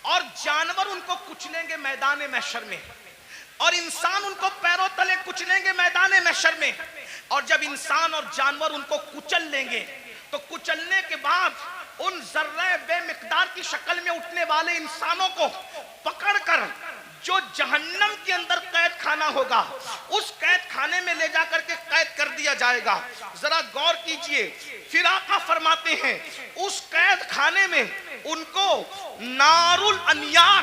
اور جانور ان کو کچلیں گے میدان محشر میں، اور انسان ان کو پیروں تلے کچلیں گے میدان محشر میں. اور جب انسان اور جانور ان کو کچل لیں گے تو کچلنے کے بعد ان ذرہ بے مقدار کی شکل میں اٹھنے والے انسانوں کو پکڑ کر جو جہنم کے اندر قید خانہ ہوگا اس قید خانے میں لے جا کر کے قید کر دیا جائے گا. ذرا غور کیجئے، پھر آقا فرماتے ہیں اس قید خانے میں ان کو نار الانیار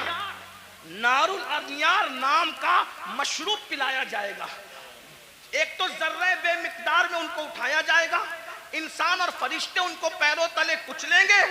نام کا مشروب پلایا جائے گا. ایک تو ذرہ بے مقدار میں ان کو اٹھایا جائے گا، انسان اور فرشتے ان کو پیروں تلے کچلیں گے،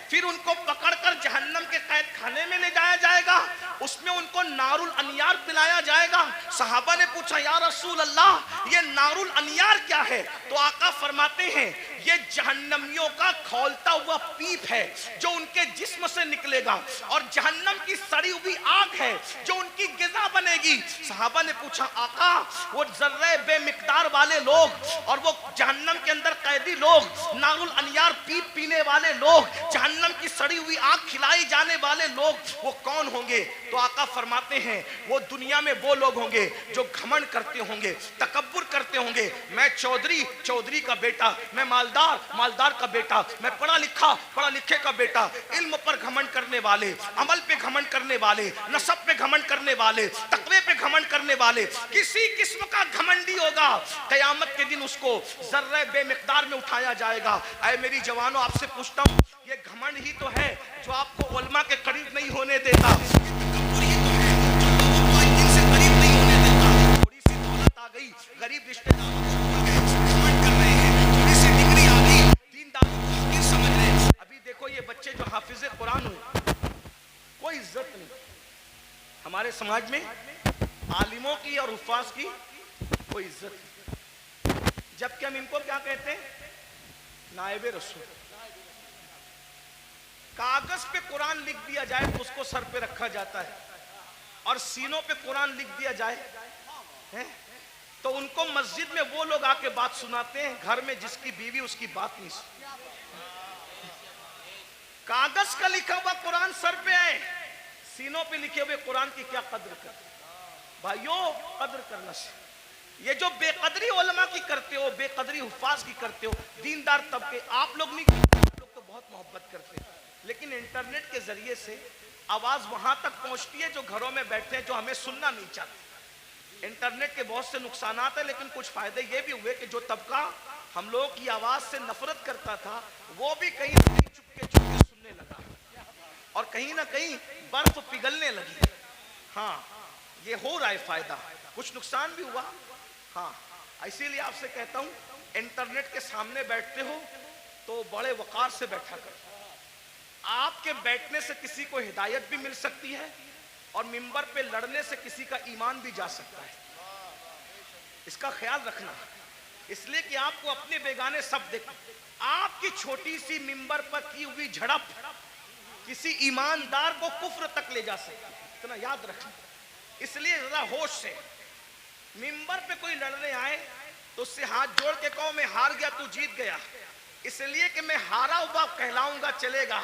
پھر ان کو پکڑ کر جہنم کے قید خانے میں لے جایا جائے گا، اس میں ان کو نار الانیار پلایا جائے گا. صحابہ نے پوچھا یا رسول اللہ یہ نار الانیار کیا ہے؟ تو آقا فرماتے ہیں یہ جہنمیوں کا کھولتا ہوا پیپ ہے جو ان کے جسم سے نکلے گا، اور جہنم کی سڑی ہوئی آگ ہے جو ان کی غذا بنے گی. صحابہ نے پوچھا آقا وہ ذرہ بے مقدار والے لوگ اور وہ جہنم کے اندر قیدی لوگ، نار الانیار پیپ پینے والے لوگ، جہنم کی سڑی ہوئی آگ کھلائی جانے والے لوگ وہ کون ہوں گے؟ تو آقا فرماتے ہیں وہ دنیا میں وہ لوگ ہوں گے جو گھمنڈ کرتے ہوں گے، تکبر کرتے ہوں گے. میں چودھری کا بیٹا، میں مالدار کا بیٹا، میں پڑھا لکھے کا بیٹا. علم پر گھمنڈ کرنے والے، عمل پہ گھمنڈ کرنے والے، نسب پہ گھمنڈ کرنے والے، تقوی پہ گھمنڈ کرنے والے، کسی قسم کا گھمنڈی ہوگا قیامت کے دن اس کو ذرہ بے مقدار میں اٹھایا جائے گا. اے میری جوانوں آپ سے پوچھتا ہوں یہ گھمنڈ ہی تو ہے جو آپ کو علماء کے قریب نہیں ہونے دیتا، گئی غریب رشتہ دار ابھی دیکھو یہ بچے جو حافظ قرآن ہوئے کوئی عزت نہیں ہمارے سماج میں، عالموں کی اور حفاظ کی کوئی عزت نہیں، جبکہ ہم ان کو کیا کہتے ہیں؟ نائب رسول. کاغذ پہ قرآن لکھ دیا جائے تو اس کو سر پہ رکھا جاتا ہے، اور سینوں پہ قرآن لکھ دیا جائے تو ان کو مسجد میں وہ لوگ آ کے بات سناتے ہیں گھر میں جس کی بیوی اس کی بات نہیں سنتی. کاغذ کا لکھا ہوا قرآن سر پہ آئے، سینوں پہ لکھے ہوئے قرآن کی کیا قدر کرتے بھائیوں؟ قدر کرنا سے یہ جو بے قدری علماء کی کرتے ہو، بے قدری حفاظ کی کرتے ہو، دیندار طبقے آپ لوگ نہیں کرتے، آپ لوگ تو بہت محبت کرتے ہیں، لیکن انٹرنیٹ کے ذریعے سے آواز وہاں تک پہنچتی ہے جو گھروں میں بیٹھے ہیں جو ہمیں سننا نہیں چاہتے. انٹرنیٹ کے بہت سے نقصانات ہیں لیکن کچھ فائدے یہ بھی ہوئے کہ جو طبقہ ہم لوگ کی آواز سے نفرت کرتا تھا وہ بھی کہیں نہ کہیں چپکے سننے لگا، اور کہیں نہ کہیں برف پگھلنے لگی. ہاں یہ ہو رہا ہے فائدہ، کچھ نقصان بھی ہوا. ہاں اسی لیے آپ سے کہتا ہوں انٹرنیٹ کے سامنے بیٹھتے ہو تو بڑے وقار سے بیٹھا کر. آپ کے بیٹھنے سے کسی کو ہدایت بھی مل سکتی ہے اور منبر پہ لڑنے سے کسی کا ایمان بھی جا سکتا ہے. اس کا خیال رکھنا، اس لیے کہ آپ کو اپنے بیگانے سب دیکھ. آپ کی چھوٹی سی منبر پر کی ہوئی جھڑپ کسی ایماندار کو کفر تک لے جا سکتی ہے، اتنا یاد رکھنا. اس لیے ذرا ہوش سے منبر پہ کوئی لڑنے آئے تو اس سے ہاتھ جوڑ کے کہو میں ہار گیا تو جیت گیا، اس لیے کہ میں ہارا ہوا کہلاؤں گا چلے گا،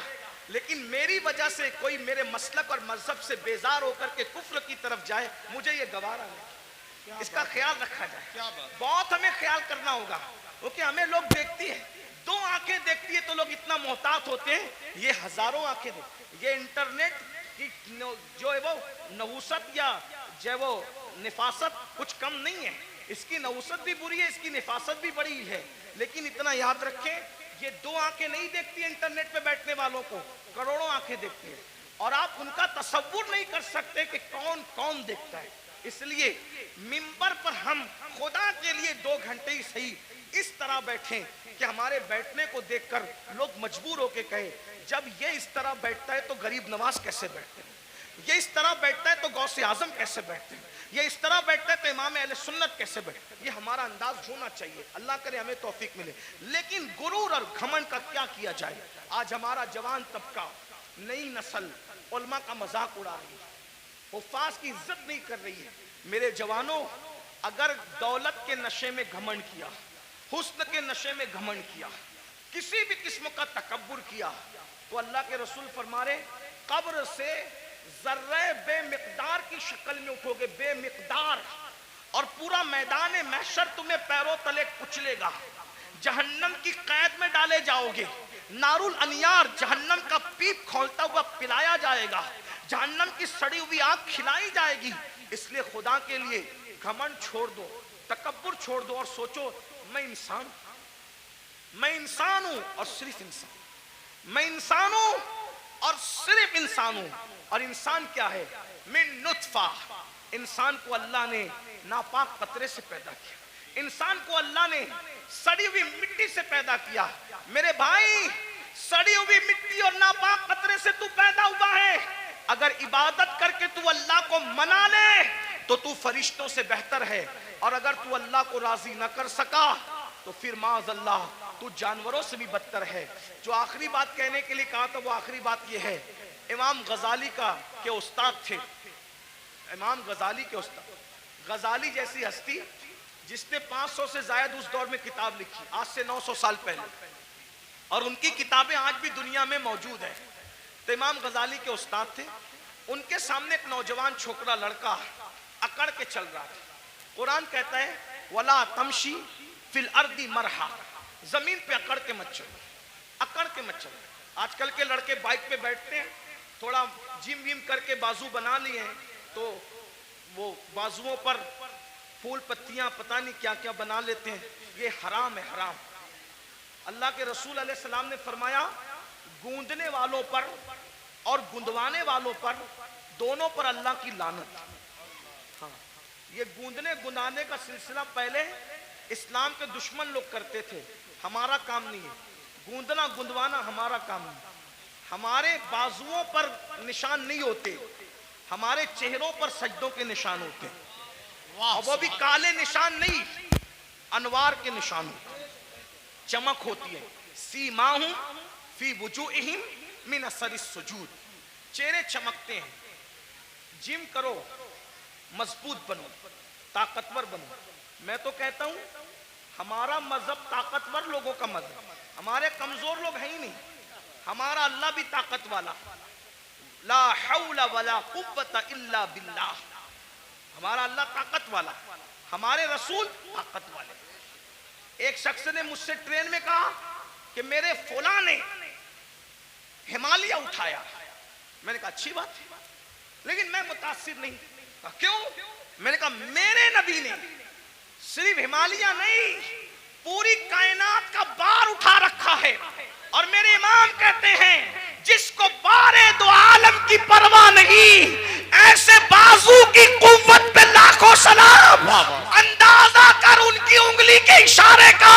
لیکن میری وجہ سے کوئی میرے مسلک اور مذہب سے بیزار ہو کر کے کفر کی طرف جائے مجھے یہ گوارا نہیں. اس کا خیال رکھا جائے، بہت ہمیں خیال کرنا ہوگا کیونکہ ہمیں لوگ دیکھتی ہے، دو آنکھیں دیکھتی ہے تو لوگ اتنا محتاط ہوتے ہیں، یہ ہزاروں آنکھیں دیکھتی. یہ انٹرنیٹ کی جو ہے وہ نحوست یا جو ہے وہ نفاست کچھ کم نہیں ہے، اس کی نحوست بھی بری ہے، اس کی نفاست بھی بڑی ہے، لیکن اتنا یاد رکھیں یہ دو آنکھیں نہیں دیکھتی انٹرنیٹ پہ بیٹھنے والوں کو، کروڑوں آنکھیں دیکھتی ہیں، اور آپ ان کا تصور نہیں کر سکتے کہ کون کون دیکھتا ہے. اس لیے منبر پر ہم خدا کے لیے 2 گھنٹے ہی صحیح اس طرح بیٹھیں کہ ہمارے بیٹھنے کو دیکھ کر لوگ مجبور ہو کے کہیں جب یہ اس طرح بیٹھتا ہے تو غریب نواز کیسے بیٹھتے ہیں، یہ اس طرح بیٹھتا ہے تو غوث اعظم کیسے بیٹھتے ہیں، یہ اس طرح بیٹھتا ہے تو امام اہل سنت کیسے بیٹھتے ہیں. یہ ہمارا انداز ہونا چاہیے، اللہ کرے ہمیں توفیق ملے. لیکن غرور اور گھمنڈ کا کیا کیا جائے؟ آج ہمارا جوان طبقہ، نئی نسل علماء کا مذاق اڑا رہی ہے، حفاظ کی عزت نہیں کر رہی ہے. میرے جوانوں اگر دولت کے نشے میں گھمنڈ کیا، حسن کے نشے میں گھمنڈ کیا، کسی بھی قسم کا تکبر کیا تو اللہ کے رسول فرما رہے قبر سے ذرے بے مقدار کی شکل میں اٹھو گے، بے مقدار، اور پورا میدان محشر تمہیں پیروں تلے کچلے گا، جہنم کی قید میں ڈالے جاؤ گے، نار الانیار جہنم کا پیپ کھولتا ہوا پلایا جائے گا، جہنم کی سڑی ہوئی آگ کھلائی جائے گی۔ اس لیے خدا کے لیے گھمنڈ چھوڑ دو، تکبر چھوڑ دو، اور سوچو میں انسان ہوں اور صرف انسان، میں انسان ہوں اور صرف انسان ہوں۔ اور انسان کیا ہے؟ من نطفہ، انسان کو اللہ نے ناپاک قطرے سے پیدا کیا، انسان کو اللہ نے سڑی ہوئی مٹی سے پیدا کیا۔ میرے بھائی، سڑی ہوئی مٹی اور ناپاک قطرے سے تو پیدا ہوا ہے، اگر عبادت کر کے تو اللہ کو منا لے تو تو فرشتوں سے بہتر ہے، اور اگر تو اللہ کو راضی نہ کر سکا تو پھر معاذ اللہ تو جانوروں سے بھی بدتر ہے۔ جو آخری بات کہنے کے لیے کہا تھا وہ آخری بات یہ ہے، امام غزالی کے استاد تھے، امام غزالی کے استاد، غزالی جیسی ہستی جس نے 500 سے زائد اس دور میں کتاب لکھی، آج سے 900 سال پہلے، اور ان کی کتابیں آج بھی دنیا میں موجود ہیں۔ تو امام غزالی کے استاد تھے، ان کے سامنے ایک نوجوان چھوکرا لڑکا اکڑ کے چل رہا تھا۔ قرآن کہتا ہے وَلَا تَمْشِي فِي الْأَرْضِ مَرْحًا، زمین پہ اکڑ کے مت چلو، اکڑ کے مت چلو۔ آج کل کے لڑکے بائک پہ بیٹھتے ہیں، تھوڑا جم ویم کر کے بازو بنا لیے ہیں، تو وہ بازوؤں پر پھول پتیاں پتہ نہیں کیا کیا بنا لیتے ہیں، یہ حرام ہے، حرام۔ اللہ کے رسول علیہ السلام نے فرمایا گوندنے والوں پر اور گندوانے والوں پر دونوں پر اللہ کی لعنت۔ ہاں، یہ گوندنے گندانے کا سلسلہ پہلے اسلام کے دشمن لوگ کرتے تھے، ہمارا کام نہیں ہے، گوندنا گندوانا ہمارا کام نہیں۔ ہمارے بازوؤں پر نشان نہیں ہوتے، ہمارے چہروں پر سجدوں کے نشان ہوتے ہیں، اور وہ بھی کالے نشان نہیں، انوار کے نشان ہوتے ہیں، چمک ہوتی ہے۔ سیماہم فی وجوہہم من اثر السجود، چہرے چمکتے ہیں۔ جم کرو، مضبوط بنو، طاقتور بنو۔ میں تو کہتا ہوں ہمارا مذہب طاقتور لوگوں کا مذہب، ہمارے کمزور لوگ ہیں ہی نہیں، ہمارا اللہ بھی طاقت والا، لا حول ولا قوت الا باللہ، ہمارا اللہ طاقت والا، ہمارے رسول طاقت والے۔ ایک شخص نے مجھ سے ٹرین میں کہا کہ میرے فلاں نے ہمالیہ اٹھایا، میں نے کہا اچھی بات ہے، لیکن میں متاثر نہیں۔ کہا کیوں؟ میں نے کہا میرے نبی نے صرف ہمالیہ نہیں، پوری کائنات کا بار اٹھا رکھا ہے، اور میرے امام کہتے ہیں جس کو بارے دو عالم کی پرواہ نہیں، ایسے بازو کی قوت پہ لاکھوں سلام۔ اندازہ کر ان کی انگلی کے اشارے کا،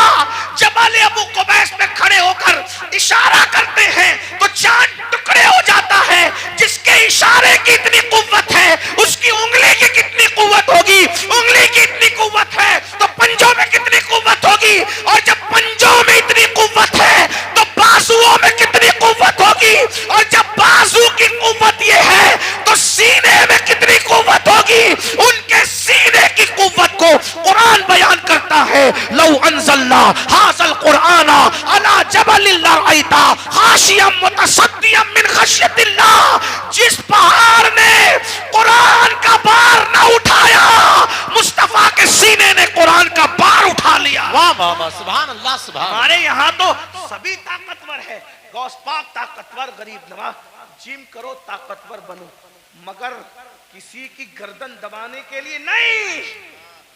جبل ابو قبیس پہ کھڑے ہو کر اشارہ کرتے ہیں تو چاند ٹکڑے ہو جاتا ہے۔ جس کے اشارے کی اتنی قوت ہے اس کی انگلی کی کتنی قوت ہوگی؟ انگلی کی اتنی قوت ہے تو پنجوں میں کتنی قوت ہوگی؟ اور جب پنجوں میں اتنی قوت ہے تو بازوؤں میں کتنی قوت ہوگی؟ اور جب بازو کی قوت یہ ہے تو سینے میں کتنی قوت ہوگی؟ ان کے سینے کی قوت کو قرآن بیان کرتا ہے، لو انزلنا ھذا القرآن علی جبل لرأیتہ خاشعا متصدعا من خشیۃ اللہ۔ جس پہاڑ نے قرآن کا بار نہ اٹھایا، مصطفیٰ کے سینے نے قرآن کا بار اٹھا لیا۔ واہ واہ واہ، سبحان اللہ سبحان اللہ۔ ہمارے یہاں تو سبھی طاقتور ہے، غوث پاک طاقتور، غریب نواز۔ جم کرو، طاقتور بنو، مگر کسی کی گردن دبانے کے لیے نہیں،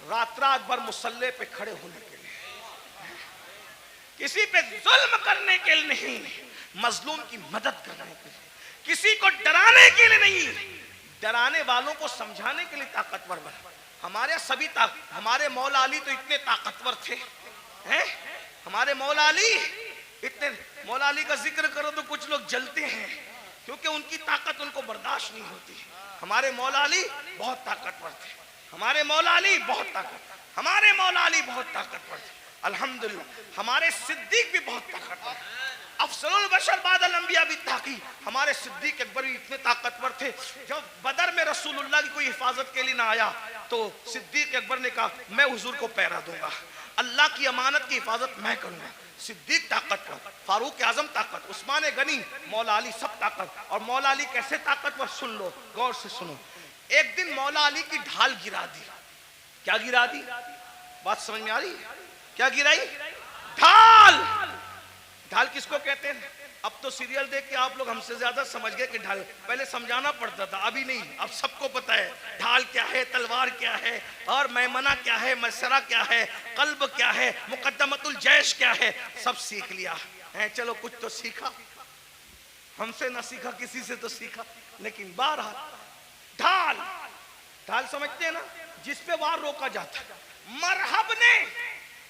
رات رات بھر مصلی پہ کھڑے ہونے کے لیے، کسی پہ ظلم کرنے کے لیے نہیں، مظلوم کی مدد کرنے کے لیے، کسی کو ڈرانے کے لیے نہیں، ڈرانے والوں کو سمجھانے کے لیے طاقتور بنو۔ ہمارے سبھی ہمارے مولا علی تو اتنے طاقتور تھے، ہمارے مولا علی اتنے، مولا علی کا ذکر کرو تو کچھ لوگ جلتے ہیں کیونکہ ان کی طاقت ان کو برداشت نہیں ہوتی۔ ہمارے مولا علی بہت طاقتور تھے، ہمارے مولا علی بہت طاقتور، ہمارے مولا علی بہت طاقتور تھے۔ الحمدللہ ہمارے صدیق بھی بہت طاقتور تھے، افضل البشر بعد الانبیاء بالتحقیق، ہمارے صدیق اکبر بھی اتنے طاقتور تھے۔ جب بدر میں رسول اللہ کی کوئی حفاظت کے لیے نہ آیا تو صدیق اکبر نے کہا میں حضور کو پہرا دوں گا، اللہ کی امانت کی حفاظت میں کروں گا۔ صدیق طاقتور، فاروق اعظم طاقت، عثمان غنی، مولا علی سب طاقت. اور مولا علی کیسے طاقتور؟ سن لو، غور سے سنو. ایک دن مولا علی کی ڈھال گرا دی. کیا گرا دی؟ بات سمجھ میں آ رہی ہے؟ کیا گرائی؟ ڈھال. ڈھال کس کو کہتے ہیں؟ اب تو سیریل دیکھ کے آپ لوگ ہم سے زیادہ سمجھ گئے کہ ڈھال، پہلے سمجھانا پڑتا تھا، ابھی نہیں، اب سب کو پتا ہے ڈھال کیا ہے، تلوار کیا ہے، اور میمنہ کیا ہے، مسرہ کیا ہے، قلب کیا ہے، مقدمت الجیش کیا ہے، سب سیکھ لیا ہے. چلو کچھ تو سیکھا، ہم سے نہ سیکھا، کسی سے تو سیکھا. لیکن بہرحال ڈھال، ڈھال سمجھتے ہیں نا، جس پہ وار روکا جاتا. مرحب نے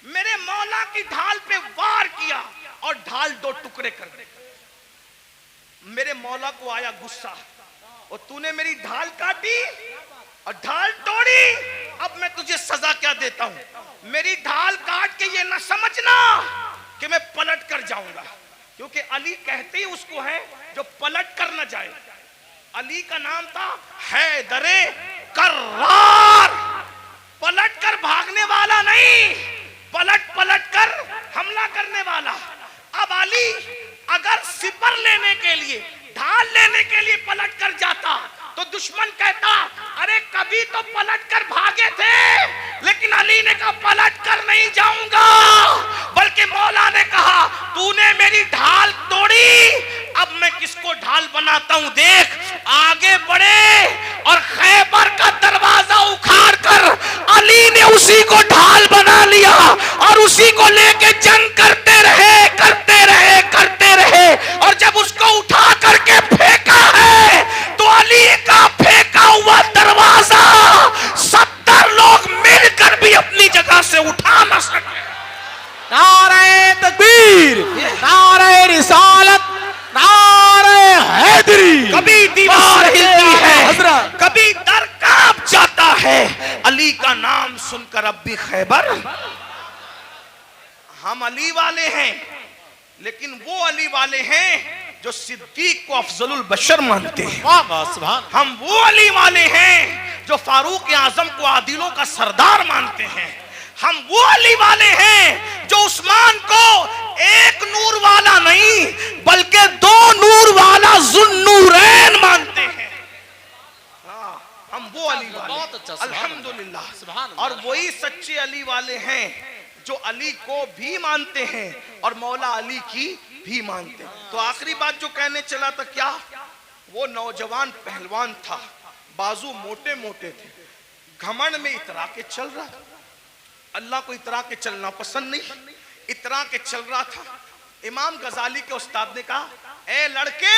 میرے مولا کی ڈھال پہ وار کیا اور ڈھال دو ٹکڑے کر دے. میرے مولا کو آیا غصہ، اور تو نے میری ڈھال کاٹی اور ڈھال توڑی، اب میں تجھے سزا کیا دیتا ہوں. میری ڈھال کاٹ کے یہ نہ سمجھنا کہ میں پلٹ کر جاؤں گا، کیونکہ علی کہتے ہی اس کو ہے جو پلٹ کر نہ جائے. علی کا نام تھا حیدر کرار، پلٹ کر بھاگنے والا نہیں، پلٹ پلٹ کر حملہ کرنے والا. اب علی اگر سپر لینے کے لیے، ڈھال لینے کے لیے پلٹ کر جاتا تو دشمن کہتا ارے کبھی تو پلٹ کر بھاگے تھے. لیکن علی نے کہا پلٹ کر نہیں جاؤں گا، بلکہ مولا نے کہا تو نے میری ڈھال توڑی، اب میں کس کو ڈھال بناتا ہوں دیکھ. آگے بڑھے اور خیبر کا دروازہ اکھاڑ کر علی نے اسی کو ڈھال بنا لیا اور اسی کو لے کے جنگ کرتے رہے کرتے رہے کرتے رہے. اور جب اس کو اٹھا کر کے پھینکا ہے تو علی کا پھینکا ہوا دروازہ 70 لوگ مل کر بھی اپنی جگہ سے اٹھا نہ سکے. نعرہ تکبیر، نعرہ رسالت، نعرہ حیدری. کبھی دیوار ہلتی ہے، کبھی در کانپ جاتا ہے. علی کا نام سن کر اب بھی خیبر. ہم علی والے ہیں، لیکن وہ علی والے ہیں جو صدیق کو افضل البشر مانتے ہیں. ہم وہ علی والے ہیں جو فاروق اعظم کو عادلوں کا سردار مانتے ہیں. ہم وہ علی والے ہیں جو عثمان کو ایک نور والا نہیں بلکہ 2 نور والا ذوالنورین مانتے ہیں. ہم وہ علی والے الحمدللہ. اور وہی سچے علی والے ہیں جو علی کو بھی مانتے ہیں اور مولا علی کی بھی مانتے ہیں. تو آخری بات جو کہنے چلا تھا، کیا وہ نوجوان پہلوان تھا، بازو موٹے موٹے تھے، گھمنڈ میں اترا کے چل رہا تھا. اللہ کو اترا کے چلنا پسند نہیں، اترا کے چل رہا تھا. امام غزالی کے استاد نے کہا اے لڑکے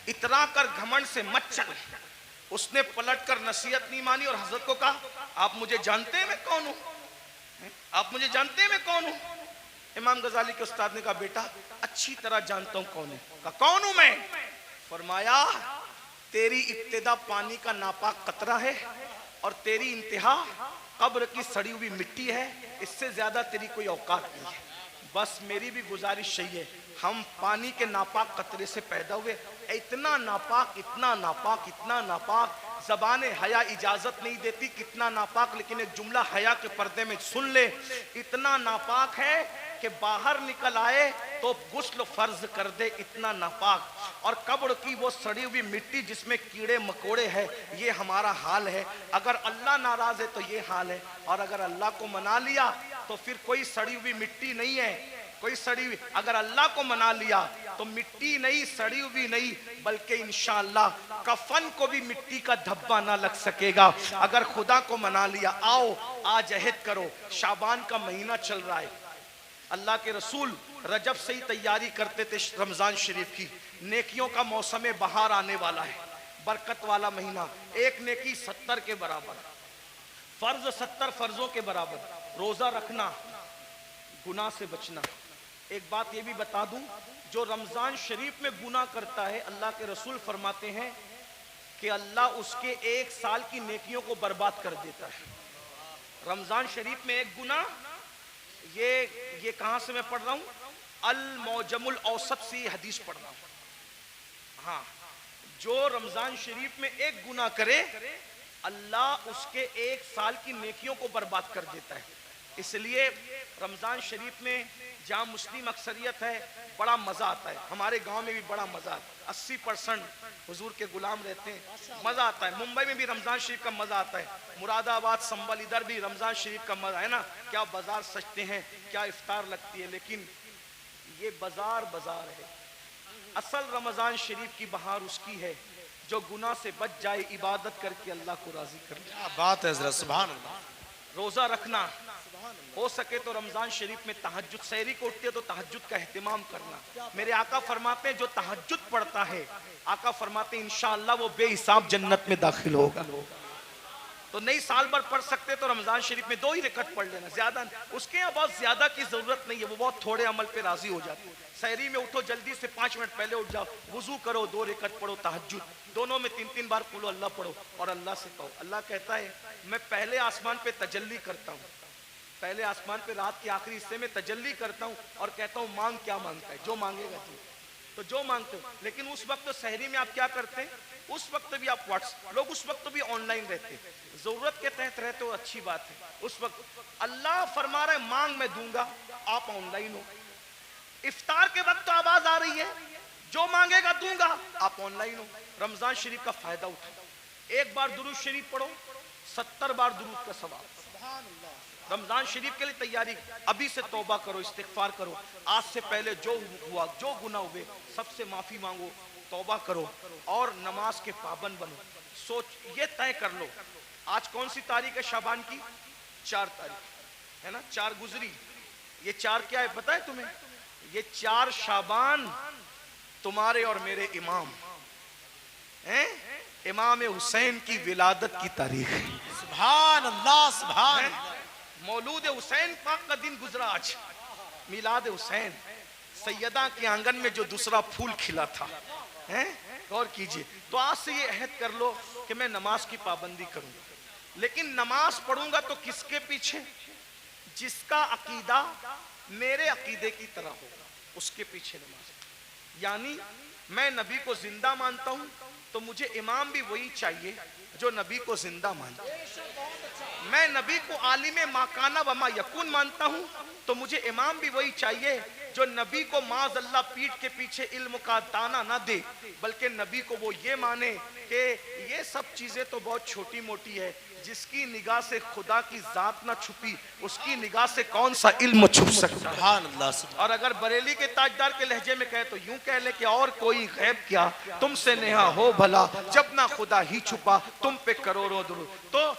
اترا کر گھمنڈ سے مت چل. اس نے پلٹ کر نصیحت نہیں مانی اور حضرت کو کہا آپ مجھے جانتے ہیں میں کون ہوں؟ آپ مجھے جانتے ہیں میں کون ہوں؟ امام غزالی کے استاد نے کہا بیٹا اچھی طرح جانتا ہوں کون ہے. کہا کون ہوں میں؟ فرمایا تیری ابتدا پانی کا ناپاک قطرہ ہے اور تیری انتہا قبر کی سڑی ہوئی مٹی ہے. اس سے زیادہ تیری کوئی اوقات نہیں ہے. بس میری بھی گزارش یہی ہے، ہم پانی کے ناپاک قطرے سے پیدا ہوئے، اتنا ناپاک اتنا ناپاک اتنا ناپاک، زبان حیا اجازت نہیں دیتی کتنا ناپاک، لیکن ایک جملہ حیا کے پردے میں سن لے. اتنا ناپاک ہے کہ باہر نکل آئے تو غسل فرض کر دے، اتنا ناپاک. اور قبر کی وہ سڑی ہوئی مٹی جس میں کیڑے مکوڑے ہیں، یہ ہمارا حال ہے. اگر اللہ ناراض ہے تو یہ حال ہے، اور اگر اللہ کو منا لیا تو پھر کوئی سڑی ہوئی مٹی نہیں ہے، کوئی سڑی ہوئی. اگر اللہ کو منا لیا تو مٹی نہیں، سڑی ہوئی نہیں، بلکہ انشاءاللہ کفن کو بھی مٹی کا دھبا نہ لگ سکے گا. اگر خدا کو منا لیا، آؤ آج عہد کرو. شعبان کا مہینہ چل رہا ہے، اللہ کے رسول رجب سے ہی تیاری کرتے تھے رمضان شریف کی. نیکیوں کا موسم بہار آنے والا ہے، برکت والا مہینہ. ایک نیکی 70 کے برابر، فرض 70 فرضوں کے برابر. روزہ رکھنا، گناہ سے بچنا. ایک بات یہ بھی بتا دوں، جو رمضان شریف میں گناہ کرتا ہے، اللہ کے رسول فرماتے ہیں کہ اللہ اس کے 1 سال کی نیکیوں کو برباد کر دیتا ہے. رمضان شریف میں ایک گناہ، یہ کہاں سے میں پڑھ رہا ہوں؟ المعجم الاوسط سے حدیث پڑھ رہا ہوں. ہاں، جو رمضان شریف میں ایک گناہ کرے اللہ اس کے 1 سال کی نیکیوں کو برباد کر دیتا ہے. اس لیے رمضان شریف میں جہاں مسلم اکثریت ہے بڑا مزہ آتا ہے. ہمارے گاؤں میں بھی بڑا مزہ آتا ہے. 80% حضور کے غلام رہتے ہیں, مزہ آتا ہے. ممبئی میں بھی رمضان شریف کا مزہ آتا ہے. مراد آباد, سنبل, ادھر بھی رمضان شریف کا مزہ ہے نا. کیا بازار سجتے ہیں, کیا افطار لگتی ہے. لیکن یہ بازار ہے. اصل رمضان شریف کی بہار اس کی ہے جو گناہ سے بچ جائے, عبادت کر کے اللہ کو راضی کر لے. کیا بات ہے حضرت, سبحان اللہ. روزہ رکھنا, ہو سکے تو رمضان شریف میں تہجد, سحری کو اٹھتے تو تہجد کا اہتمام کرنا. میرے آقا فرماتے ہیں جو تہجد پڑھتا ہے, آقا فرماتے ہیں انشاءاللہ وہ بے حساب جنت میں داخل ہوگا. تو نہیں سال بھر پڑھ سکتے تو رمضان شریف میں 2 ہی رکعت پڑھ لینا, زیادہ اس کے بہت زیادہ کی ضرورت نہیں ہے. وہ بہت تھوڑے عمل پہ راضی ہو جاتے. سحری میں اٹھو, جلدی سے 5 منٹ پہلے اٹھ جاؤ, وضو کرو, 2 رکعت پڑھو تہجد, دونوں میں 3 بار قل اللہ پڑھو اور اللہ سے کہو. اللہ کہتا ہے میں پہلے آسمان پہ تجلی کرتا ہوں, پہلے آسمان پہ رات کے آخری حصے میں تجلی کرتا ہوں اور کہتا ہوں مانگ کیا مانگتا ہے, جو مانگے گا تو جو مانگتے ہو. لیکن اس وقت سحری میں آپ کیا کرتے ہیں, اس وقت بھی آپ لوگ اس وقت بھی آن لائن رہتے ہیں, ضرورت کے تحت رہتے ہو, اچھی بات ہے. اس وقت اللہ فرما رہا ہے مانگ میں دوں گا, آپ آن لائن ہو. افطار کے وقت تو آواز آ رہی ہے جو مانگے گا دوں گا, آپ آن لائن ہو. رمضان شریف کا فائدہ اٹھاؤ. 1 بار درود شریف پڑھو, 70 بار درود کا ثواب. رمضان شریف کے لیے تیاری, ابھی سے توبہ کرو, استغفار کرو. آج سے پہلے جو ہوا, جو گناہ ہوئے, سب سے معافی مانگو, توبہ کرو اور نماز کے پابند بنو. سوچ یہ طے کر لو, آج کون سی تاریخ ہے شعبان کی, 4 تاریخ ہے نا, 4 گزری. یہ 4 کیا ہے پتہ ہے تمہیں, یہ 4 شعبان تمہارے اور میرے امام ہیں, امام حسین کی ولادت کی تاریخ ہے. سبحان اللہ, سبحان اللہ. مولود حسین پاک کا دن گزرا آج, میلاد حسین. سیدہ کے آنگن میں جو دوسرا پھول کھلا تھا, غور کیجئے. تو آج سے یہ عہد کر لو کہ میں نماز کی پابندی کروں گا. لیکن نماز پڑھوں گا تو کس کے پیچھے, جس کا عقیدہ میرے عقیدے کی طرح ہوگا اس کے پیچھے نماز. یعنی میں نبی کو زندہ مانتا ہوں تو مجھے امام بھی وہی چاہیے جو نبی کو زندہ مانتا ہے. میں نبی کو عالم ما کان و ما یکون مانتا ہوں تو مجھے امام بھی وہی چاہیے جو نبی کو معاذ اللہ پیٹھ کے پیچھے علم کا دانہ نہ دے, بلکہ نبی کو وہ یہ مانے کہ یہ سب چیزیں تو بہت چھوٹی موٹی ہے, جس کی نگاہ سے خدا کی ذات نہ چھپی اس کی نگاہ سے کون سا علم چھپ سکتا. سبحان اللہ. اور اگر بریلی کے تاجدار کے لہجے میں کہے تو یوں کہہ لے کہ اور کوئی غیب کیا تم سے نہا ہو بھلا, جب نہ خدا ہی چھپا تم پہ کروڑوں درود. تو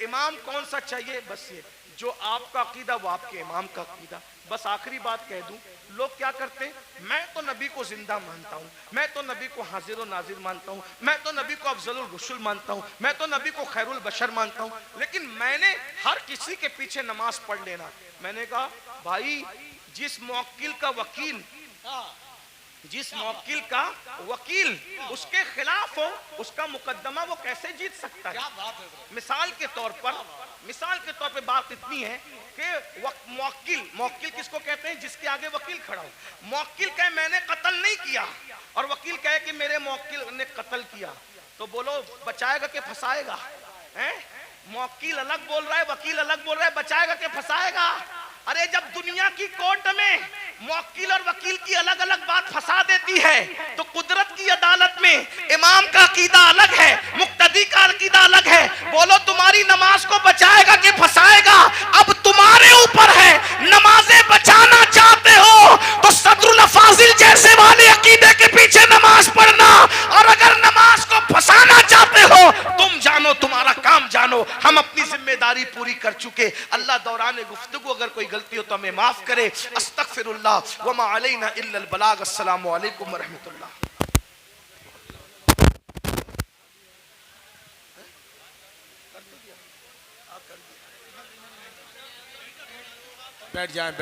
امام کون سا چاہیے, بس یہ جو آپ کا عقیدہ وہ آپ کے امام کا عقیدہ. بس آخری بات کہہ دوں, لوگ کیا کرتے ہیں, میں تو نبی کو زندہ مانتا ہوں, میں تو نبی کو حاضر و ناظر مانتا ہوں, میں تو نبی کو افضل الرسل مانتا ہوں, میں تو نبی کو خیر البشر مانتا ہوں, لیکن میں نے ہر کسی کے پیچھے نماز پڑھ لینا. میں نے کہا بھائی جس موکل کا وکیل اس کے خلاف ہو اس کا مقدمہ وہ کیسے جیت سکتا ہے. مثال کے طور پہ بات اتنی ہے کہ موکل کس کو کہتے ہیں, جس کے آگے وکیل کھڑا ہو. موکل کہے میں نے قتل نہیں کیا اور وکیل کہے کہ میرے موکل نے قتل کیا, تو بولو بچائے گا کہ پھنسائے گا. موکل الگ بول رہا ہے, وکیل الگ بول رہا ہے, بچائے گا کہ پھنسائے گا. ارے جب دنیا کی کورٹ میں موکل اور وکیل کی الگ الگ بات پھنسا دیتی ہے تو قدرت کی عدالت میں امام کا عقیدہ الگ ہے, مقتدی کا عقیدہ الگ ہے. بولو تمہاری نماز کو بچائے گا کہ پھنسائے گا, اب تمہارے اوپر ہے. نمازیں بچانا چاہتے ہو تو صدر الافاضل جیسے والے عقیدے کے پیچھے نماز پڑھنا, اور اگر نماز کو پھنسانا چاہتے ہو تم جانو, تمہارا کام جانو, ہم اپنی ذمہ داری پوری کر چکے. اللہ دوران گفتگو اگر کوئی غلطی ہو تو ہمیں معاف کرے. استغفر اللہ وما علینا الا البلاغ. السلام علیکم ورحمۃ اللہ. بیٹھ جائیں.